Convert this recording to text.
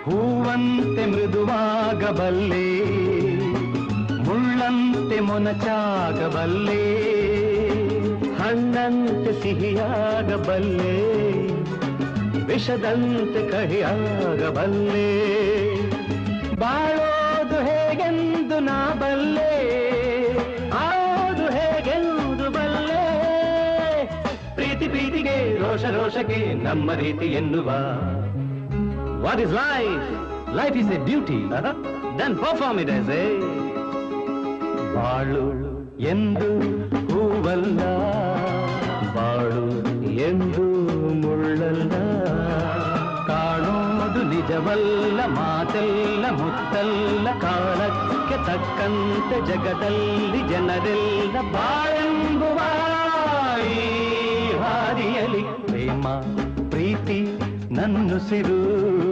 ಹೂವಂತೆ ಮೃದುವಾಗಬಲ್ಲೆ, ಮುಳ್ಳಂತೆ ಮೊನಚಾಗಬಲ್ಲೆ, ಹಣ್ಣಂತೆ ಸಿಹಿಯಾಗಬಲ್ಲೆ, ವಿಷದಂತೆ ಕಹಿಯಾಗಬಲ್ಲೆ. ಬಾಳೋದು ಹೇಗೆಂದು ನಾ ಬಲ್ಲೆ, ಆದು ಹೇಗೆಂದು ಬಲ್ಲೆ. ಪ್ರೀತಿ ಪ್ರೀತಿಗೆ, ರೋಷ ರೋಷಕ್ಕೆ ನಮ್ಮ ರೀತಿ ಎನ್ನುವ. What is life? Life is a duty. Then perform it as a. ಬಾಳು ಎಂದು ಹೂವಲ್ಲ, ಬಾಳು ಎಂದು ಮುಳ್ಳಲ್ಲ. ಕಾಣೋದು ನಿಜವಲ್ಲ, ಮಾತೆಲ್ಲ ಮುತ್ತಲ್ಲ. ಕಾಲಕ್ಕೆ ತಕ್ಕಂತೆ ಜಗದಲ್ಲಿ ಜನರೆಲ್ಲ ಬಾಳೆಂಬುವ ಈ ಹಾದಿಯಲಿ ಪ್ರೇಮ ಪ್ರೀತಿ ನನ್ನುಸಿರು.